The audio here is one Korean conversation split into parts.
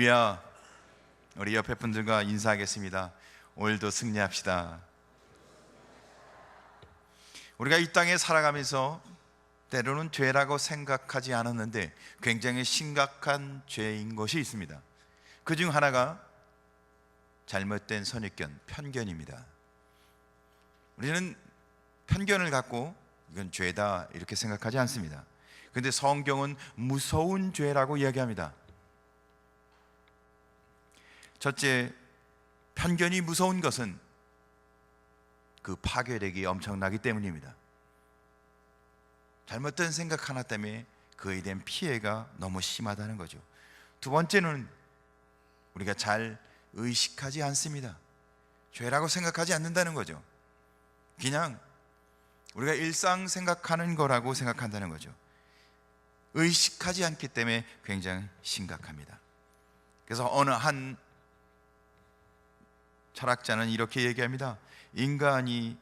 할렐루야. 우리 옆에 분들과 인사하겠습니다. 오늘도 승리합시다. 우리가 이 땅에 살아가면서 때로는 죄라고 생각하지 않았는데 굉장히 심각한 죄인 것이 있습니다. 그 중 하나가 잘못된 선입견, 편견입니다. 우리는 편견을 갖고 이건 죄다 이렇게 생각하지 않습니다. 그런데 성경은 무서운 죄라고 이야기합니다. 첫째, 편견이 무서운 것은 그 파괴력이 엄청나기 때문입니다. 잘못된 생각 하나 때문에 그에 대한 피해가 너무 심하다는 거죠. 두 번째는 우리가 잘 의식하지 않습니다. 죄라고 생각하지 않는다는 거죠. 그냥 우리가 일상 생각하는 거라고 생각한다는 거죠. 의식하지 않기 때문에 굉장히 심각합니다. 그래서 어느 한 철학자는 이렇게 얘기합니다. 인간이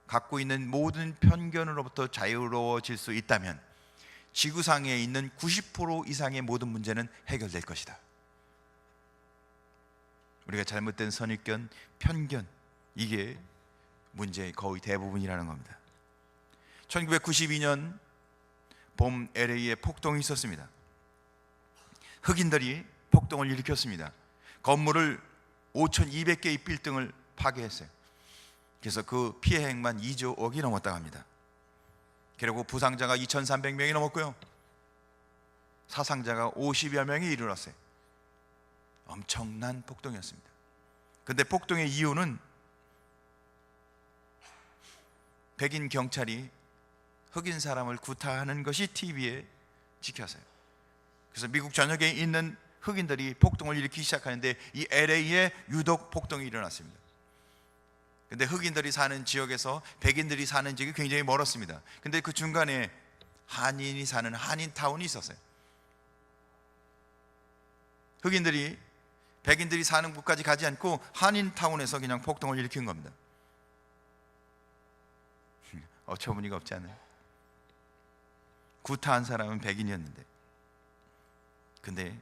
갖고 있는 모든 편견으로부터 자유로워질 수 있다면 지구상에 있는 90% 이상의 모든 문제는 해결될 것이다. 우리가 잘못된 선입견, 편견, 이게 문제의 거의 대부분이라는 겁니다. 1992년 봄 LA에 폭동이 있었습니다. 흑인들이 폭동을 일으켰습니다. 건물을 5,200개의 빌딩을 파괴했어요. 그래서 그 피해액만 2조 억이 넘었다고 합니다. 결국 부상자가 2,300명이 넘었고요, 사상자가 50여 명이 이르렀어요. 엄청난 폭동이었습니다. 그런데 폭동의 이유는 백인 경찰이 흑인 사람을 구타하는 것이 TV에 찍혔어요. 그래서 미국 전역에 있는 흑인들이 폭동을 일으키기 시작하는데 이 LA에 유독 폭동이 일어났습니다. 근데 흑인들이 사는 지역에서 백인들이 사는 지역이 굉장히 멀었습니다. 근데 그 중간에 한인이 사는 한인타운이 있었어요. 흑인들이 백인들이 사는 곳까지 가지 않고 한인타운에서 그냥 폭동을 일으킨 겁니다. 어처구니가 없지 않아요? 구타한 사람은 백인이었는데, 근데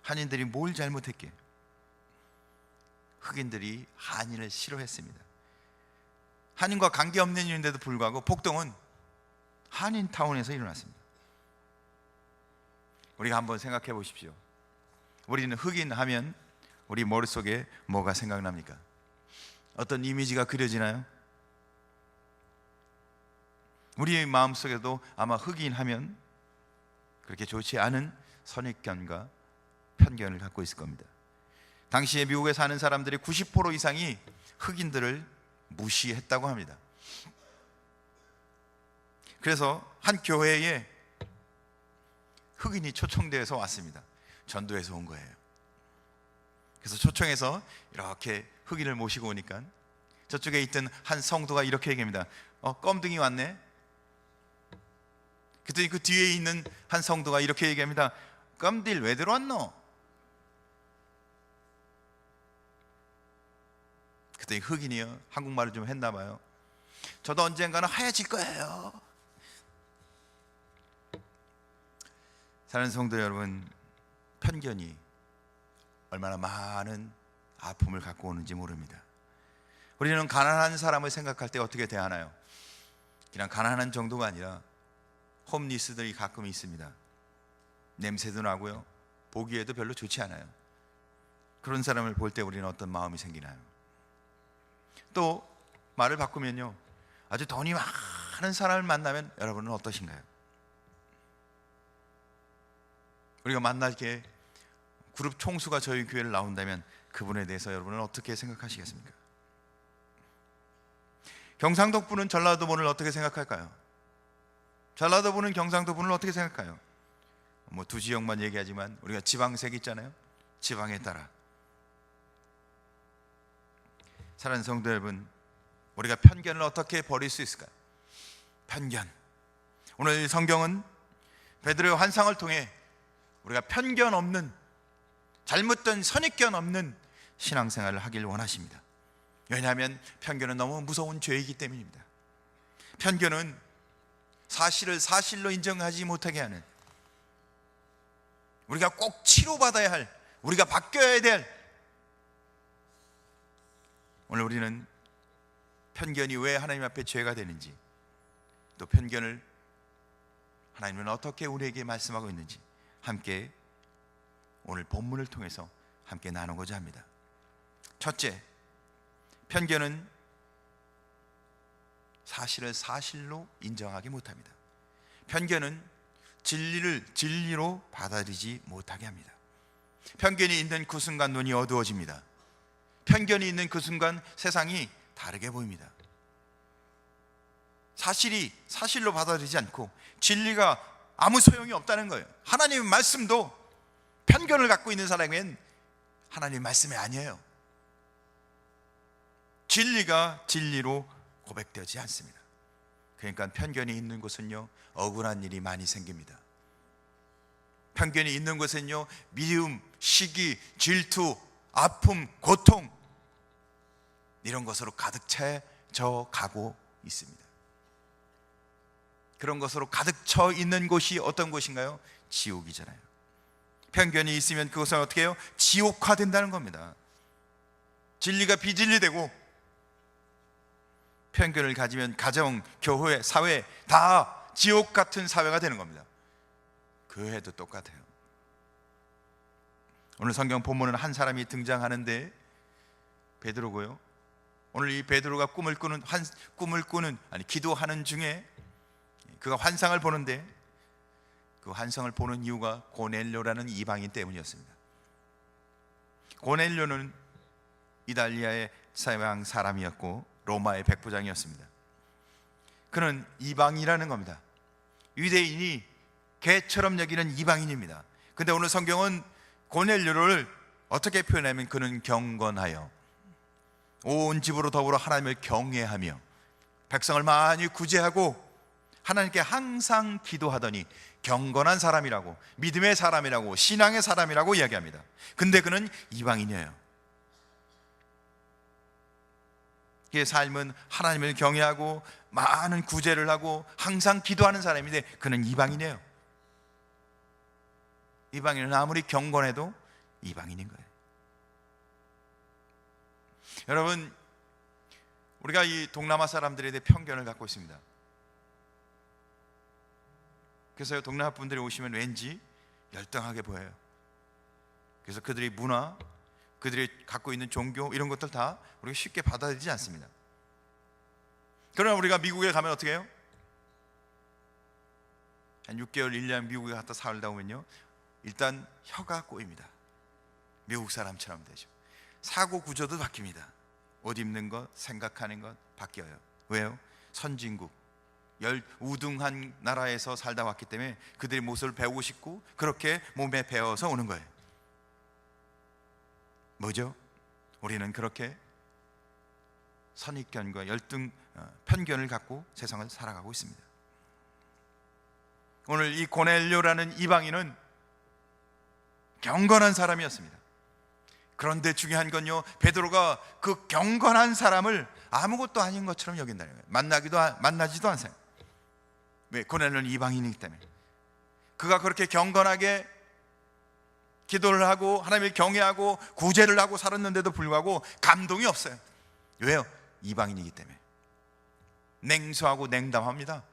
한인들이 뭘 잘못했게? 흑인들이 한인을 싫어했습니다. 한인과 관계없는 일인데도 불구하고 폭동은 한인타운에서 일어났습니다. 우리가 한번 생각해 보십시오. 우리는 흑인 하면 우리 머릿속에 뭐가 생각납니까? 어떤 이미지가 그려지나요? 우리의 마음속에도 아마 흑인 하면 그렇게 좋지 않은 선입견과 편견을 갖고 있을 겁니다. 당시에 미국에 사는 사람들의 90% 이상이 흑인들을 무시했다고 합니다. 그래서 한 교회에 흑인이 초청되어서 왔습니다. 전도에서 온 거예요. 그래서 초청해서 이렇게 흑인을 모시고 오니까 저쪽에 있던 한 성도가 이렇게 얘기합니다. 껌둥이 왔네. 그랬더니 그 뒤에 있는 한 성도가 이렇게 얘기합니다. 껌딜 왜 들어왔노? 그랬더니 흑인이요, 한국말을 좀 했나 봐요. 저도 언젠가는 하얘질 거예요. 사랑하는 성도 여러분, 편견이 얼마나 많은 아픔을 갖고 오는지 모릅니다. 우리는 가난한 사람을 생각할 때 어떻게 대하나요? 그냥 가난한 정도가 아니라 홈리스들이 가끔 있습니다. 냄새도 나고요, 보기에도 별로 좋지 않아요. 그런 사람을 볼 때 우리는 어떤 마음이 생기나요? 또 말을 바꾸면요, 아주 돈이 많은 사람을 만나면 여러분은 어떠신가요? 우리가 만날 게 그룹 총수가 저희 교회를 나온다면 그분에 대해서 여러분은 어떻게 생각하시겠습니까? 경상도 분은 전라도 분을 어떻게 생각할까요? 전라도 분은 경상도 분을 어떻게 생각할까요? 두 지역만 얘기하지만 우리가 지방색 있잖아요. 지방에 따라. 사랑하는 성도 여러분, 우리가 편견을 어떻게 버릴 수 있을까요? 편견. 오늘 성경은 베드로의 환상을 통해 우리가 편견 없는, 잘못된 선입견 없는 신앙생활을 하길 원하십니다. 왜냐하면 편견은 너무 무서운 죄이기 때문입니다. 편견은 사실을 사실로 인정하지 못하게 하는, 우리가 꼭 치료받아야 할, 우리가 바뀌어야 될, 오늘 우리는 편견이 왜 하나님 앞에 죄가 되는지, 또 편견을 하나님은 어떻게 우리에게 말씀하고 있는지 함께 오늘 본문을 통해서 함께 나누고자 합니다. 첫째, 편견은 사실을 사실로 인정하지 못합니다. 편견은 진리를 진리로 받아들이지 못하게 합니다. 편견이 있는 그 순간 눈이 어두워집니다. 편견이 있는 그 순간 세상이 다르게 보입니다. 사실이 사실로 받아들이지 않고 진리가 아무 소용이 없다는 거예요. 하나님의 말씀도 편견을 갖고 있는 사람에겐 하나님의 말씀이 아니에요. 진리가 진리로 고백되지 않습니다. 그러니까 편견이 있는 곳은요, 억울한 일이 많이 생깁니다. 편견이 있는 곳은요, 미움, 시기, 질투, 아픔, 고통, 이런 것으로 가득 채져 가고 있습니다. 그런 것으로 가득 차 있는 곳이 어떤 곳인가요? 지옥이잖아요. 편견이 있으면 그것은 어떻게 해요? 지옥화된다는 겁니다. 진리가 비진리되고, 편견을 가지면 가정, 교회, 사회 다 지옥 같은 사회가 되는 겁니다. 교회도 똑같아요. 오늘 성경 본문은 한 사람이 등장하는데 베드로고요. 오늘 이 베드로가 기도하는 중에 그가 환상을 보는데, 그 환상을 보는 이유가 고넬료라는 이방인 때문이었습니다. 고넬료는 이달리아의 서양 사람이었고 로마의 백부장이었습니다. 그는 이방이라는 겁니다. 유대인이 개처럼 여기는 이방인입니다. 근데 오늘 성경은 고넬료를 어떻게 표현하면 그는 경건하여 온 집으로 더불어 하나님을 경외하며 백성을 많이 구제하고 하나님께 항상 기도하더니 경건한 사람이라고, 믿음의 사람이라고, 신앙의 사람이라고 이야기합니다. 근데 그는 이방인이에요. 그의 삶은 하나님을 경외하고 많은 구제를 하고 항상 기도하는 사람인데 그는 이방인이에요. 이방인은 아무리 경건해도 이방인인 거예요. 여러분, 우리가 이 동남아 사람들에 대해 편견을 갖고 있습니다. 그래서 동남아 분들이 오시면 왠지 열등하게 보여요. 그래서 그들의 문화, 그들이 갖고 있는 종교, 이런 것들 다 우리가 쉽게 받아들이지 않습니다. 그러나 우리가 미국에 가면 어떻게 해요? 한 6개월, 1년 미국에 갔다 살다 보면요, 일단 혀가 꼬입니다. 미국 사람처럼 되죠. 사고 구조도 바뀝니다. 옷 입는 것, 생각하는 것 바뀌어요. 왜요? 선진국, 우등한 나라에서 살다 왔기 때문에 그들의 모습을 배우고 싶고 그렇게 몸에 배워서 오는 거예요. 뭐죠? 우리는 그렇게 선입견과 편견을 갖고 세상을 살아가고 있습니다. 오늘 이 고넬료라는 이방인은 경건한 사람이었습니다. 그런데 중요한 건요, 베드로가 그 경건한 사람을 아무것도 아닌 것처럼 여긴다는 거예요. 만나지도 않아요. 왜? 고넬료는 이방인이기 때문에. 그가 그렇게 경건하게 기도를 하고 하나님을 경외하고 구제를 하고 살았는데도 불구하고 감동이 없어요. 왜요? 이방인이기 때문에. 냉소하고 냉담합니다.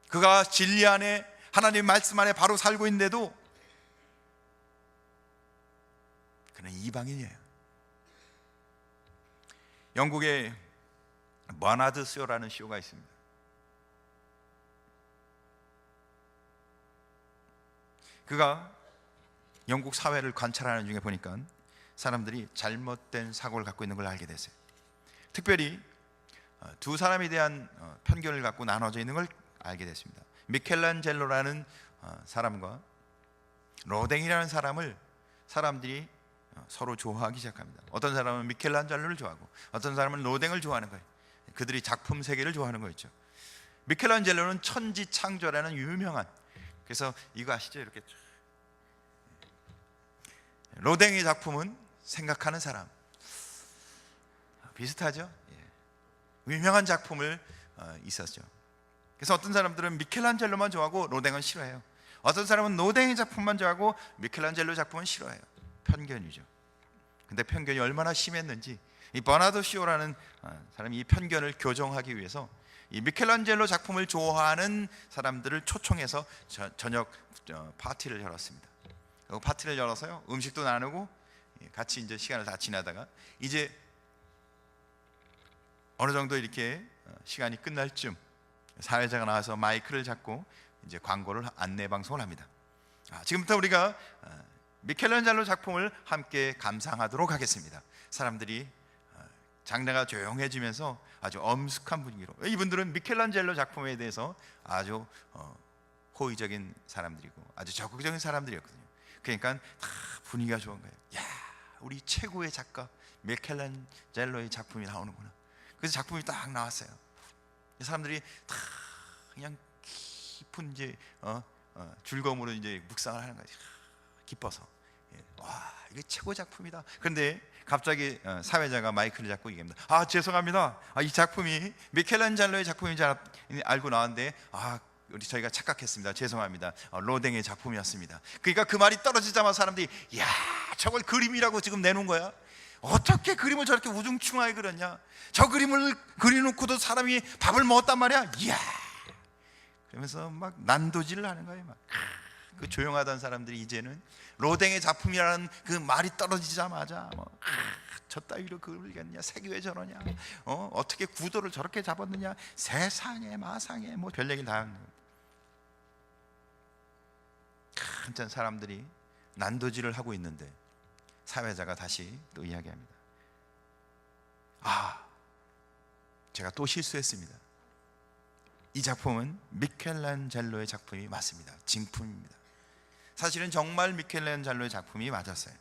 그가 진리 안에, 하나님 말씀 안에 바로 살고 있는데도 그는 이방인이에요. 영국에 버나드 쇼라는 쇼가 있습니다. 그가 영국 사회를 관찰하는 중에 보니까 사람들이 잘못된 사고를 갖고 있는 걸 알게 됐어요. 특별히 두 사람에 대한 편견을 갖고 나눠져 있는 걸 알게 됐습니다. 미켈란젤로라는 사람과 로댕이라는 사람을 사람들이 서로 좋아하기 시작합니다. 어떤 사람은 미켈란젤로를 좋아하고 어떤 사람은 로댕을 좋아하는 거예요. 그들이 작품 세계를 좋아하는 거였죠. 미켈란젤로는 천지창조라는 유명한, 그래서 이거 아시죠? 이렇게 로댕의 작품은 생각하는 사람, 비슷하죠? 유명한 작품을 있었죠. 그래서 어떤 사람들은 미켈란젤로만 좋아하고 로댕은 싫어해요. 어떤 사람은 노댕이 작품만 좋아하고 미켈란젤로 작품은 싫어해요. 편견이죠. 근데 편견이 얼마나 심했는지 이 버나르도 시오라는 사람이 이 편견을 교정하기 위해서 이 미켈란젤로 작품을 좋아하는 사람들을 초청해서 저녁 파티를 열었습니다. 그 파티를 열어서요, 음식도 나누고 같이 이제 시간을 다 지나다가 이제 어느 정도 이렇게 시간이 끝날 쯤 사회자가 나와서 마이크를 잡고 이제 광고를 안내 방송을 합니다. 지금부터 우리가 미켈란젤로 작품을 함께 감상하도록 하겠습니다. 사람들이 장내가 조용해지면서 아주 엄숙한 분위기로, 이분들은 미켈란젤로 작품에 대해서 아주 호의적인 사람들이고 아주 적극적인 사람들이었거든요. 그러니까 다 분위기가 좋은 거예요. 야, 우리 최고의 작가 미켈란젤로의 작품이 나오는구나. 그래서 작품이 딱 나왔어요. 사람들이 다 그냥 깊은 이제 즐거움으로 이제 묵상을 하는 거지. 기뻐서, 와, 이게 최고 작품이다. 그런데 갑자기 사회자가 마이크를 잡고 얘기합니다. 죄송합니다. 이 작품이 미켈란젤로의 작품인 줄 알고 나왔는데 우리 저희가 착각했습니다. 죄송합니다. 로댕의 작품이었습니다. 그러니까 그 말이 떨어지자마자 사람들이, 야, 저걸 그림이라고 지금 내놓은 거야? 어떻게 그림을 저렇게 우중충하게 그렸냐? 저 그림을 그려놓고도 사람이 밥을 먹었단 말이야? 이야! 그러면서 막 난도질을 하는 거예요. 막. 그 조용하던 사람들이 이제는 로댕의 작품이라는 그 말이 떨어지자마자 저 따위로 그리겠냐? 색이 왜 저러냐? 어떻게 구도를 저렇게 잡았느냐? 세상에 마상에 뭐 별 얘기를 다 하는 거예요. 한참 사람들이 난도질을 하고 있는데 사회자가 다시 또 이야기합니다. 제가 또 실수했습니다. 이 작품은 미켈란젤로의 작품이 맞습니다. 진품입니다. 사실은 정말 미켈란젤로의 작품이 맞았어요.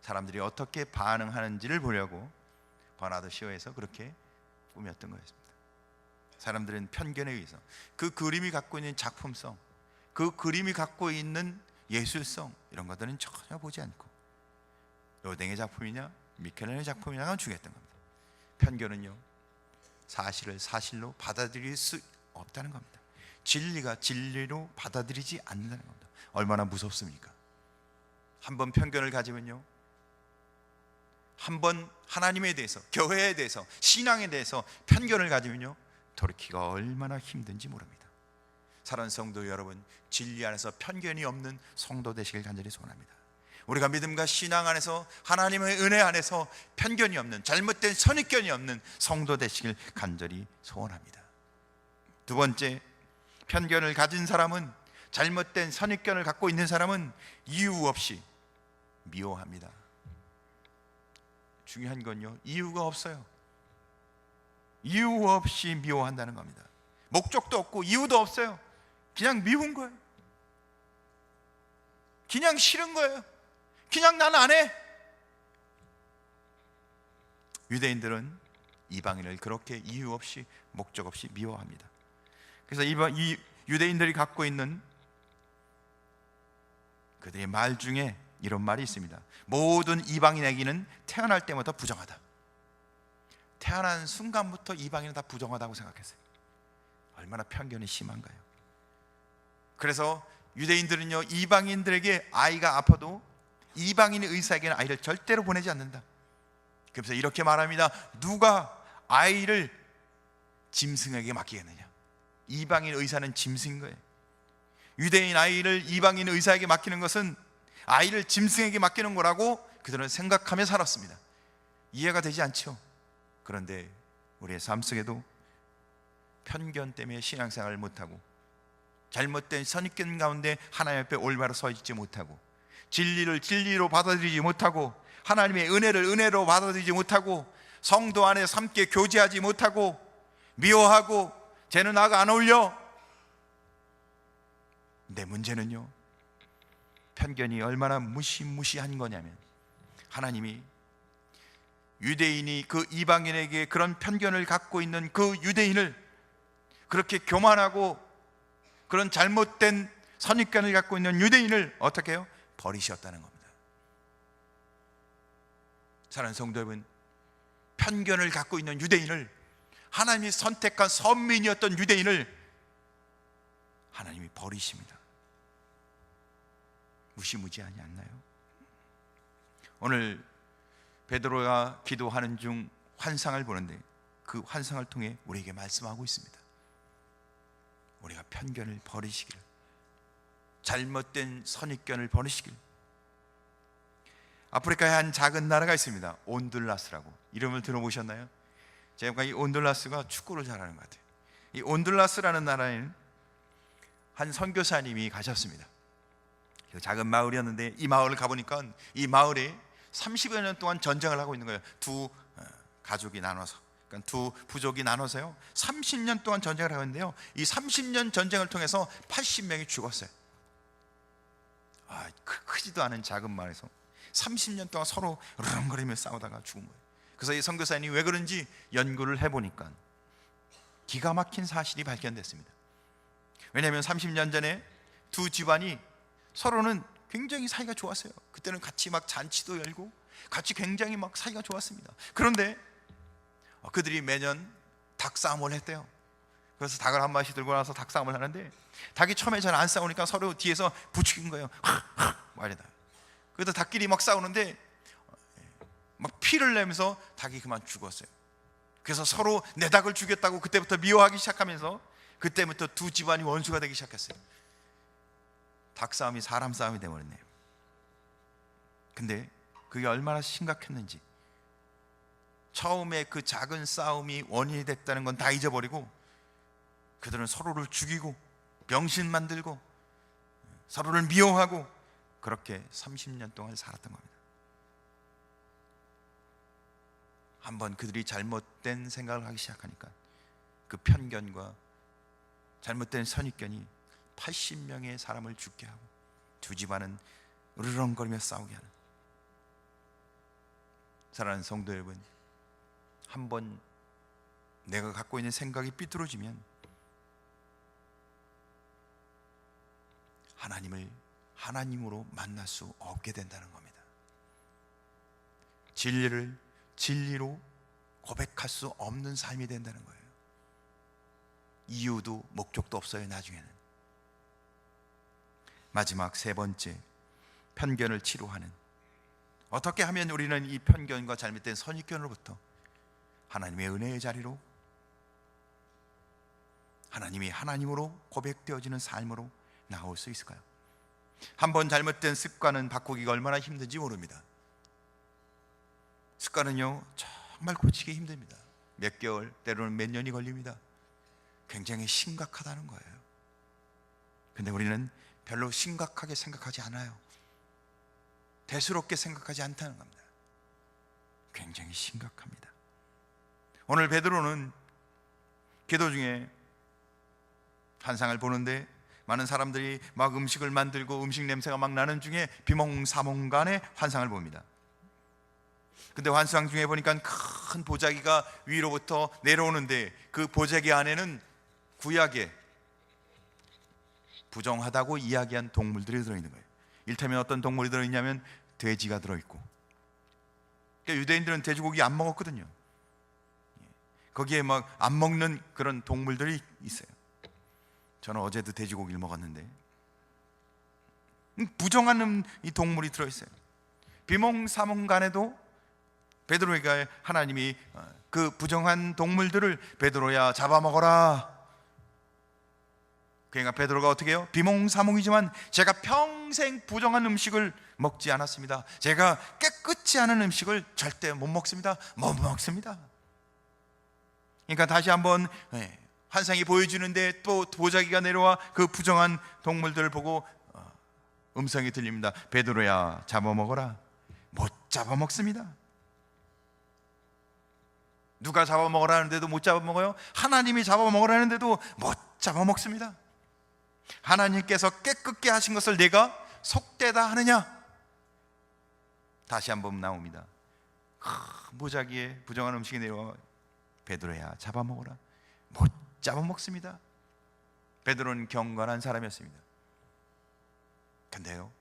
사람들이 어떻게 반응하는지를 보려고 버나르도 시오에서 그렇게 꾸몄던 거였습니다. 사람들은 편견에 의해서 그 그림이 갖고 있는 작품성, 그 그림이 갖고 있는 예술성, 이런 것들은 전혀 보지 않고 로댕의 작품이냐 미켈란젤로의 작품이냐가 중요했던 겁니다. 편견은요, 사실을 사실로 받아들일 수 없다는 겁니다. 진리가 진리로 받아들이지 않는다는 겁니다. 얼마나 무섭습니까? 한번 편견을 가지면요, 한번 하나님에 대해서, 교회에 대해서, 신앙에 대해서 편견을 가지면요, 돌이키기가 얼마나 힘든지 모릅니다. 사랑하는 성도 여러분, 진리 안에서 편견이 없는 성도 되시길 간절히 소원합니다. 우리가 믿음과 신앙 안에서, 하나님의 은혜 안에서 편견이 없는, 잘못된 선입견이 없는 성도 되시길 간절히 소원합니다. 두 번째, 편견을 가진 사람은, 잘못된 선입견을 갖고 있는 사람은 이유 없이 미워합니다. 중요한 건요, 이유가 없어요. 이유 없이 미워한다는 겁니다. 목적도 없고 이유도 없어요. 그냥 미운 거예요. 그냥 싫은 거예요. 그냥 난 안 해. 유대인들은 이방인을 그렇게 이유 없이, 목적 없이 미워합니다. 그래서 이 유대인들이 갖고 있는 그들의 말 중에 이런 말이 있습니다. 모든 이방인에게는 태어날 때마다 부정하다. 태어난 순간부터 이방인은 다 부정하다고 생각했어요. 얼마나 편견이 심한가요? 그래서 유대인들은요, 이방인들에게 아이가 아파도 이방인의 의사에게는 아이를 절대로 보내지 않는다. 그래서 이렇게 말합니다. 누가 아이를 짐승에게 맡기겠느냐? 이방인 의사는 짐승인 거예요. 유대인 아이를 이방인 의사에게 맡기는 것은 아이를 짐승에게 맡기는 거라고 그들은 생각하며 살았습니다. 이해가 되지 않죠? 그런데 우리의 삶 속에도 편견 때문에 신앙생활을 못하고, 잘못된 선입견 가운데 하나님 앞에 올바로 서 있지 못하고, 진리를 진리로 받아들이지 못하고, 하나님의 은혜를 은혜로 받아들이지 못하고, 성도 안에서 함께 교제하지 못하고, 미워하고, 쟤는 나가 안 어울려. 근데 문제는요, 편견이 얼마나 무시무시한 거냐면, 하나님이 유대인이 그 이방인에게 그런 편견을 갖고 있는 그 유대인을, 그렇게 교만하고 그런 잘못된 선입견을 갖고 있는 유대인을 어떻게 해요? 버리셨다는 겁니다. 사랑하는 성도 여러분, 편견을 갖고 있는 유대인을, 하나님이 선택한 선민이었던 유대인을 하나님이 버리십니다. 무시무지하지 않나요? 오늘 베드로가 기도하는 중 환상을 보는데 그 환상을 통해 우리에게 말씀하고 있습니다. 우리가 편견을 버리시기를, 잘못된 선입견을 버리시기를. 아프리카에 한 작은 나라가 있습니다. 온둘라스라고. 이름을 들어보셨나요? 제가 이 온둘라스가 축구를 잘하는 것 같아요. 이 온둘라스라는 나라에는 한 선교사님이 가셨습니다. 작은 마을이었는데 이 마을을 가보니까 이 마을에 30여 년 동안 전쟁을 하고 있는 거예요. 두 가족이 나눠서, 그러니까 두 부족이 나눠서요 30년 동안 전쟁을 하고 있는데요, 이 30년 전쟁을 통해서 80명이 죽었어요. 크지도 않은 작은 마을에서 30년 동안 서로 으르렁거리며 싸우다가 죽은 거예요. 그래서 이 선교사님이 왜 그런지 연구를 해보니까 기가 막힌 사실이 발견됐습니다. 왜냐하면 30년 전에 두 집안이 서로는 굉장히 사이가 좋았어요. 그때는 같이 막 잔치도 열고 같이 굉장히 막 사이가 좋았습니다. 그런데 그들이 매년 닭싸움을 했대요. 그래서 닭을 한 마리씩 들고 나서 닭싸움을 하는데 닭이 처음에 잘 안 싸우니까 서로 뒤에서 부추긴 거예요. 말이다. 그래서 닭끼리 막 싸우는데 막 피를 내면서 닭이 그만 죽었어요. 그래서 서로 내 닭을 죽였다고 그때부터 미워하기 시작하면서 그때부터 두 집안이 원수가 되기 시작했어요. 닭싸움이 사람 싸움이 되어버렸네요. 근데 그게 얼마나 심각했는지, 처음에 그 작은 싸움이 원인이 됐다는 건 다 잊어버리고 그들은 서로를 죽이고 병신 만들고 서로를 미워하고 그렇게 30년 동안 살았던 겁니다. 한번 그들이 잘못된 생각을 하기 시작하니까 그 편견과 잘못된 선입견이 80명의 사람을 죽게 하고 두 집안은 으르렁거리며 싸우게 하는. 사랑하는 성도 여러분, 한번 내가 갖고 있는 생각이 삐뚤어지면 하나님을 하나님으로 만날 수 없게 된다는 겁니다. 진리를 진리로 고백할 수 없는 삶이 된다는 거예요. 이유도 목적도 없어요. 나중에는. 마지막 세 번째, 편견을 치료하는. 어떻게 하면 우리는 이 편견과 잘못된 선입견으로부터 하나님의 은혜의 자리로, 하나님이 하나님으로 고백되어지는 삶으로 나올 수 있을까요? 한번 잘못된 습관은 바꾸기가 얼마나 힘든지 모릅니다. 습관은요 정말 고치기 힘듭니다. 몇 개월, 때로는 몇 년이 걸립니다. 굉장히 심각하다는 거예요. 근데 우리는 별로 심각하게 생각하지 않아요. 대수롭게 생각하지 않다는 겁니다. 굉장히 심각합니다. 오늘 베드로는 기도 중에 환상을 보는데 많은 사람들이 막 음식을 만들고 음식 냄새가 막 나는 중에 비몽사몽간에 환상을 봅니다. 근데 환상 중에 보니까 큰 보자기가 위로부터 내려오는데 그 보자기 안에는 구약에 부정하다고 이야기한 동물들이 들어있는 거예요. 이를테면 어떤 동물이 들어있냐면 돼지가 들어있고, 그러니까 유대인들은 돼지고기 안 먹었거든요. 거기에 막 안 먹는 그런 동물들이 있어요. 저는 어제도 돼지고기를 먹었는데 부정한 이 동물이 들어있어요. 비몽사몽간에도 베드로에게 하나님이 그 부정한 동물들을 베드로야 잡아먹어라. 그러니까 베드로가 어떻게 해요? 비몽사몽이지만 제가 평생 부정한 음식을 먹지 않았습니다. 제가 깨끗지 않은 음식을 절대 못 먹습니다. 못 먹습니다. 그러니까 다시 한번 환상이 보여주는데 또 보자기가 내려와 그 부정한 동물들을 보고 음성이 들립니다. 베드로야 잡아먹어라. 못 잡아먹습니다. 누가 잡아먹으라는데도 못 잡아먹어요? 하나님이 잡아먹으라는데도 못 잡아먹습니다. 하나님께서 깨끗게 하신 것을 내가 속되다 하느냐? 다시 한번 나옵니다. 보자기에 부정한 음식이 내려와 베드로야 잡아먹어라. 못 잡아먹습니다. 베드로는 경건한 사람이었습니다. 근데요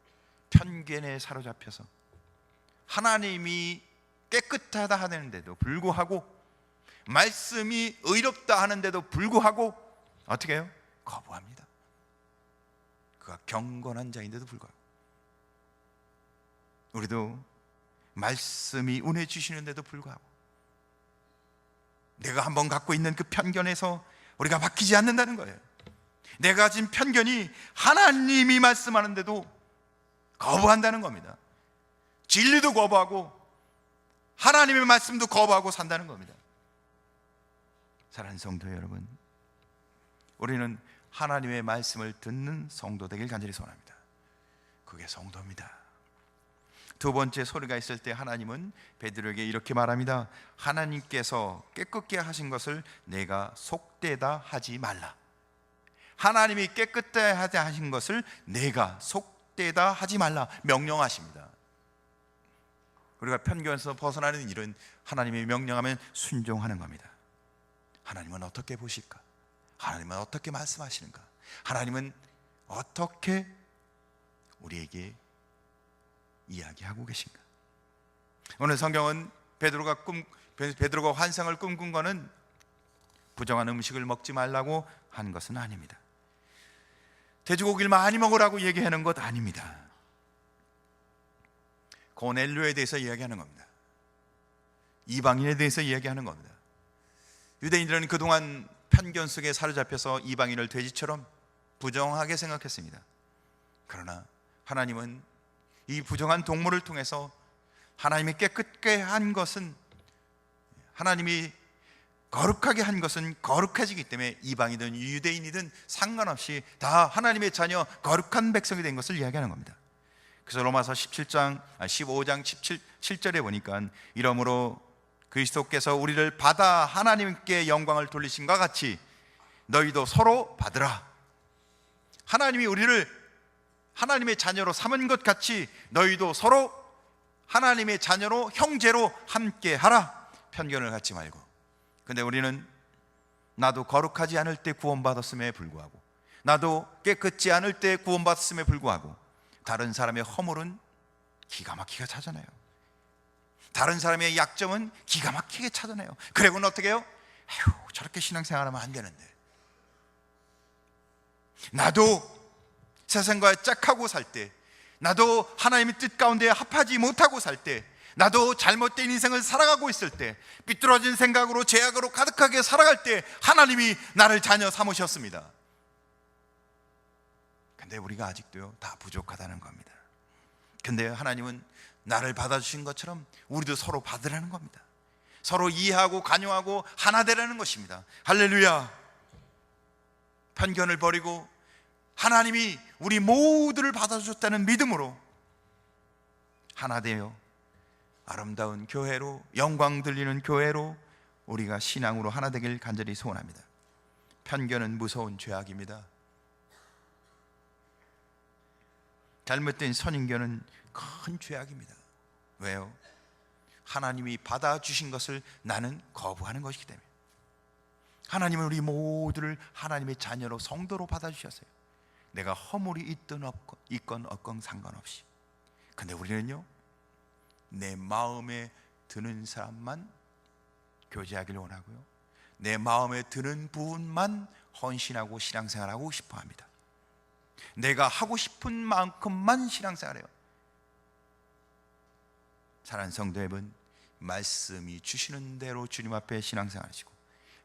편견에 사로잡혀서 하나님이 깨끗하다 하는데도 불구하고, 말씀이 의롭다 하는데도 불구하고 어떻게 해요? 거부합니다. 그가 경건한 자인데도 불구하고, 우리도 말씀이 은혜 주시는데도 불구하고 내가 한번 갖고 있는 그 편견에서 우리가 바뀌지 않는다는 거예요. 내가 가진 편견이 하나님이 말씀하는데도 거부한다는 겁니다. 진리도 거부하고 하나님의 말씀도 거부하고 산다는 겁니다. 사랑하는 성도 여러분, 우리는 하나님의 말씀을 듣는 성도 되길 간절히 소원합니다. 그게 성도입니다. 두 번째 소리가 있을 때 하나님은 베드로에게 이렇게 말합니다. 하나님께서 깨끗게 하신 것을 내가 속되다 하지 말라. 하나님이 깨끗게 하신 것을 내가 속되다 하지 말라 명령하십니다. 우리가 편견에서 벗어나는 일은 하나님이 명령하면 순종하는 겁니다. 하나님은 어떻게 보실까? 하나님은 어떻게 말씀하시는가? 하나님은 어떻게 우리에게 이야기하고 계신가? 오늘 성경은 베드로가 환상을 꿈꾼 것은 부정한 음식을 먹지 말라고 한 것은 아닙니다. 돼지고기를 많이 먹으라고 얘기하는 것 아닙니다. 고넬료에 대해서 이야기하는 겁니다. 이방인에 대해서 이야기하는 겁니다. 유대인들은 그동안 편견 속에 사로잡혀서 이방인을 돼지처럼 부정하게 생각했습니다. 그러나 하나님은 이 부정한 동물을 통해서 하나님이 깨끗게 한 것은, 하나님이 거룩하게 한 것은 거룩해지기 때문에 이방이든 유대인이든 상관없이 다 하나님의 자녀 거룩한 백성이 된 것을 이야기하는 겁니다. 그래서 로마서 15장 17절에 보니까 이러므로 그리스도께서 우리를 받아 하나님께 영광을 돌리신과 같이 너희도 서로 받으라. 하나님이 우리를 하나님의 자녀로 삼은 것 같이 너희도 서로 하나님의 자녀로, 형제로 함께 하라. 편견을 갖지 말고. 근데 우리는 나도 거룩하지 않을 때 구원받았음에 불구하고, 나도 깨끗지 않을 때 구원받았음에 불구하고 다른 사람의 허물은 기가 막히게 찾아내요. 다른 사람의 약점은 기가 막히게 찾아내요. 그리고는 어떻게 해요? 에휴, 저렇게 신앙생활하면 안 되는데, 나도 세상과 짝하고 살 때, 나도 하나님의 뜻 가운데 합하지 못하고 살 때, 나도 잘못된 인생을 살아가고 있을 때, 삐뚤어진 생각으로 죄악으로 가득하게 살아갈 때 하나님이 나를 자녀 삼으셨습니다. 근데 우리가 아직도요 다 부족하다는 겁니다. 근데 하나님은 나를 받아주신 것처럼 우리도 서로 받으라는 겁니다. 서로 이해하고 간용하고 하나 되라는 것입니다. 할렐루야. 편견을 버리고 하나님이 우리 모두를 받아주셨다는 믿음으로 하나 되어 아름다운 교회로, 영광 들리는 교회로 우리가 신앙으로 하나 되길 간절히 소원합니다. 편견은 무서운 죄악입니다. 잘못된 선인견은 큰 죄악입니다. 왜요? 하나님이 받아주신 것을 나는 거부하는 것이기 때문에. 하나님은 우리 모두를 하나님의 자녀로, 성도로 받아주셨어요. 내가 허물이 있건 없건 상관없이. 근데 우리는요, 내 마음에 드는 사람만 교제하기를 원하고요, 내 마음에 드는 부분만 헌신하고 신앙생활하고 싶어합니다. 내가 하고 싶은 만큼만 신앙생활해요. 사랑하는 성도 여러분, 말씀이 주시는 대로 주님 앞에 신앙생활하시고,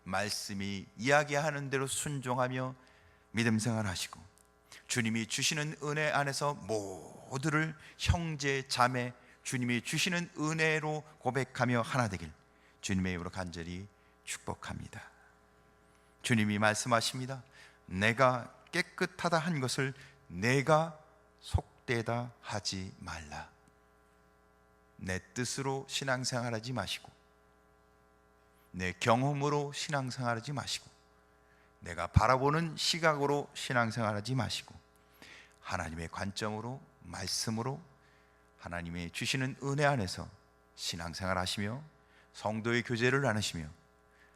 말씀이 이야기하는 대로 순종하며 믿음생활하시고, 주님이 주시는 은혜 안에서 모두를 형제 자매, 주님이 주시는 은혜로 고백하며 하나 되길 주님의 이름으로 간절히 축복합니다. 주님이 말씀하십니다. 내가 깨끗하다 한 것을 내가 속되다 하지 말라. 내 뜻으로 신앙생활하지 마시고, 내 경험으로 신앙생활하지 마시고, 내가 바라보는 시각으로 신앙생활하지 마시고, 하나님의 관점으로, 말씀으로, 하나님의 주시는 은혜 안에서 신앙생활하시며 성도의 교제를 나누시며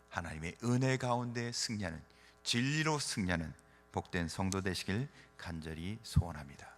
하나님의 은혜 가운데 승리하는, 진리로 승리하는 복된 성도 되시길 간절히 소원합니다.